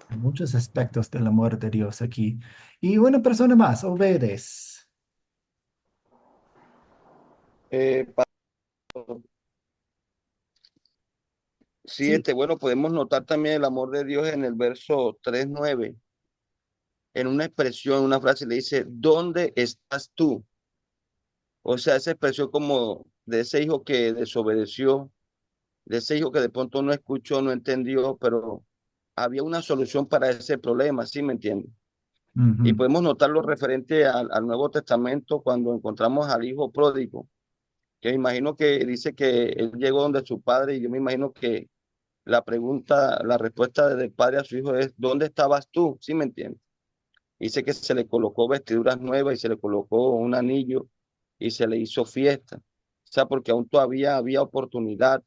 Hay muchos aspectos del amor de Dios aquí. Y una persona más, Obedes. Eh, sí, Sí. bueno, podemos notar también el amor de Dios en el verso 3:9, en una expresión, una frase le dice, ¿dónde estás tú? O sea, esa expresión como de ese hijo que desobedeció, de ese hijo que de pronto no escuchó, no entendió, pero había una solución para ese problema, ¿sí me entiendes? Y Ujú. podemos notar lo referente al Nuevo Testamento cuando encontramos al hijo pródigo, que me imagino que dice que él llegó donde su padre y yo me imagino que la pregunta, la respuesta del padre a su hijo es, ¿dónde estabas tú? ¿Sí me entiendes? Dice que se le colocó vestiduras nuevas y se le colocó un anillo y se le hizo fiesta. O sea, porque aún todavía había oportunidad.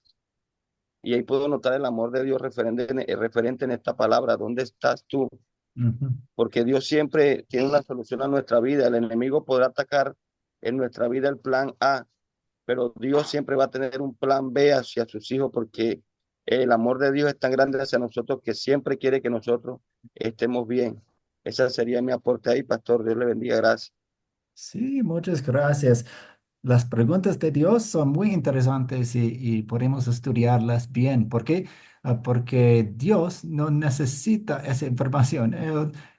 Y ahí puedo notar el amor de Dios referente en esta palabra. ¿Dónde estás tú? Ujú. Porque Dios siempre tiene una solución a nuestra vida. El enemigo podrá atacar en nuestra vida el plan A, pero Dios siempre va a tener un plan B hacia sus hijos porque el amor de Dios es tan grande hacia nosotros que siempre quiere que nosotros estemos bien. Ese sería mi aporte ahí, pastor. Dios le bendiga. Gracias. Sí, muchas gracias. Las preguntas de Dios son muy interesantes y podemos estudiarlas bien. ¿Por qué? Porque Dios no necesita esa información.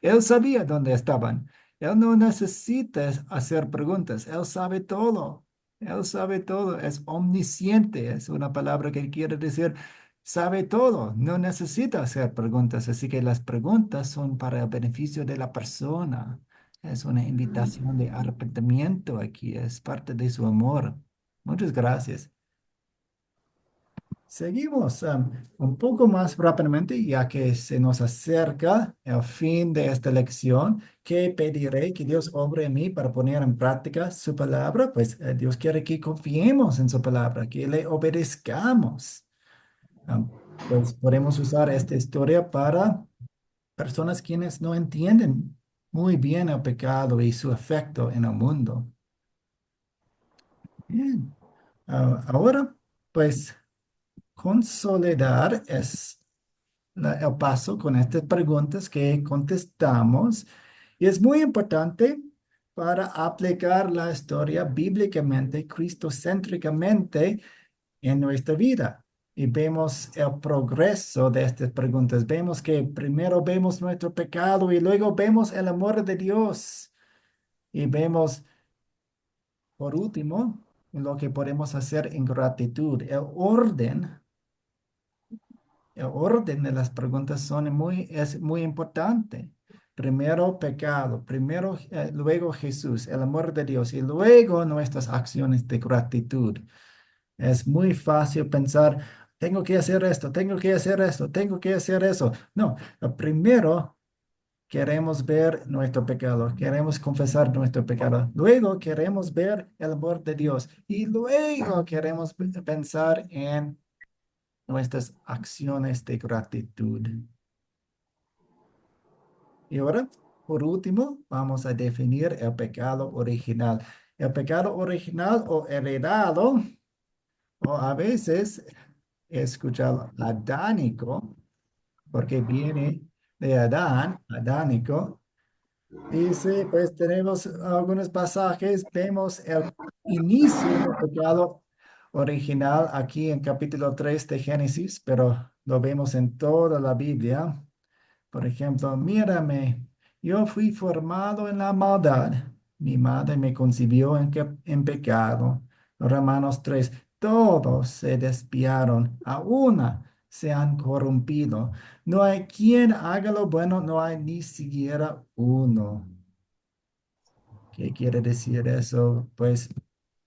Él sabía dónde estaban. Él no necesita hacer preguntas. Él sabe todo. Él sabe todo. Es omnisciente. Es una palabra que quiere decir sabe todo. No necesita hacer preguntas. Así que las preguntas son para el beneficio de la persona. Es una invitación de arrepentimiento aquí, es parte de su amor. Muchas gracias. Seguimos un poco más rápidamente, ya que se nos acerca el fin de esta lección, que pediré que Dios obre en mí para poner en práctica su palabra. Pues Dios quiere que confiemos en su palabra, que le obedezcamos. Am, pues podemos usar esta historia para personas quienes no entienden muy bien el pecado y su efecto en el mundo. Bien. Ahora, pues, consolidar es el paso con estas preguntas que contestamos. Y es muy importante para aplicar la historia bíblicamente, cristocéntricamente en nuestra vida. Y vemos el progreso de estas preguntas. Vemos que primero vemos nuestro pecado y luego vemos el amor de Dios. Y vemos, por último, lo que podemos hacer en gratitud. El orden de las preguntas es muy importante. Primero pecado, primero, luego Jesús, el amor de Dios y luego nuestras acciones de gratitud. Es muy fácil pensar, tengo que hacer esto, tengo que hacer esto, tengo que hacer eso. No, primero queremos ver nuestro pecado, queremos confesar nuestro pecado. Luego queremos ver el amor de Dios y luego queremos pensar en nuestras acciones de gratitud. Y ahora, por último, vamos a definir el pecado original. El pecado original o heredado, o a veces he escuchado adánico, porque viene de Adán, adánico. Dice, pues tenemos algunos pasajes, vemos el inicio del pecado original aquí en capítulo 3 de Génesis, pero lo vemos en toda la Biblia. Por ejemplo, mírame, yo fui formado en la maldad. Mi madre me concibió en pecado. Romanos 3. Todos se desviaron, a una se han corrompido. No hay quien haga lo bueno, no hay ni siquiera uno. ¿Qué quiere decir eso? Pues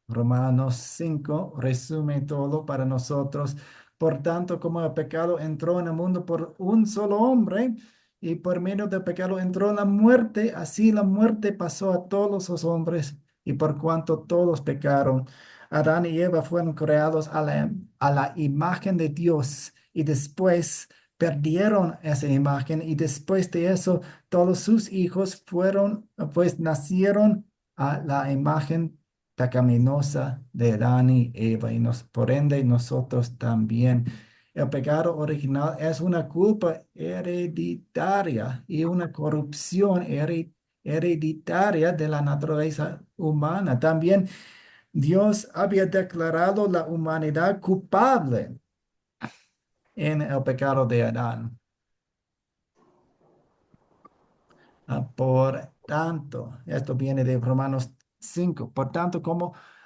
Romanos 5 resume todo para nosotros. Por tanto, como el pecado entró en el mundo por un solo hombre y por medio del pecado entró la muerte, así la muerte pasó a todos los hombres y por cuanto todos pecaron. Adán y Eva fueron creados a la imagen de Dios y después perdieron esa imagen y después de eso todos sus hijos pues nacieron a la imagen pecaminosa de Adán y Eva y por ende nosotros también. El pecado original es una culpa hereditaria y una corrupción hereditaria de la naturaleza humana. También Dios había declarado la humanidad culpable en el pecado de Adán. Por tanto, esto viene de Romanos 5. Por tanto,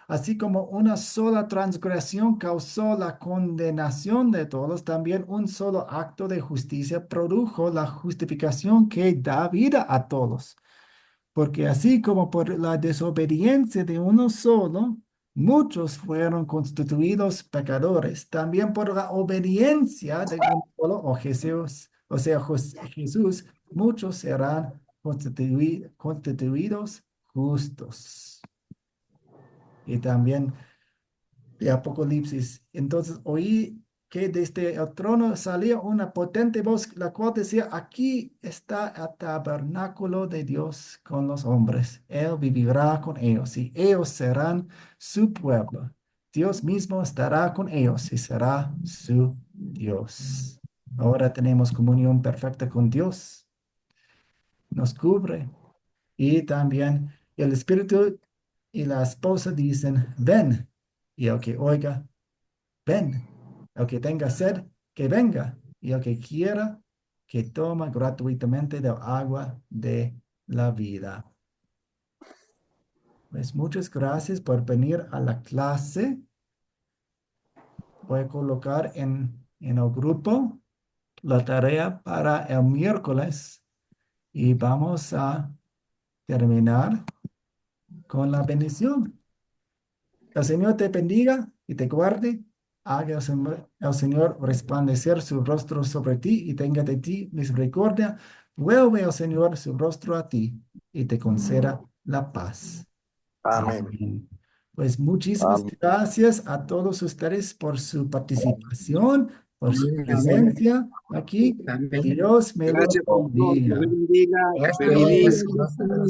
así como una sola transgresión causó la condenación de todos, también un solo acto de justicia produjo la justificación que da vida a todos. Porque así como por la desobediencia de uno solo muchos fueron constituidos pecadores, también por la obediencia de un solo o Jesús, o sea, Jesús, muchos serán constituidos justos. Y también de Apocalipsis. Entonces oí que desde el trono salía una potente voz, la cual decía, aquí está el tabernáculo de Dios con los hombres. Él vivirá con ellos y ellos serán su pueblo. Dios mismo estará con ellos y será su Dios. Ahora tenemos comunión perfecta con Dios. Nos cubre. Y también el Espíritu y la esposa dicen, ven. Y el que oiga, ven. El que tenga sed, que venga. Y el que quiera, que toma gratuitamente del agua de la vida. Pues muchas gracias por venir a la clase. Voy a colocar en el grupo la tarea para el miércoles y vamos a terminar con la bendición. El Señor te bendiga y te guarde. Haga el Señor resplandecer su rostro sobre ti y tenga de ti misericordia. Vuelve el Señor su rostro a ti y te conceda la paz. Amén. Amén. Pues muchísimas gracias a todos ustedes por su participación, por su Amén, amén, presencia aquí. amén. Dios me los Gracias por todo. bendiga. Dios bendiga. Hasta Feliz día. luego.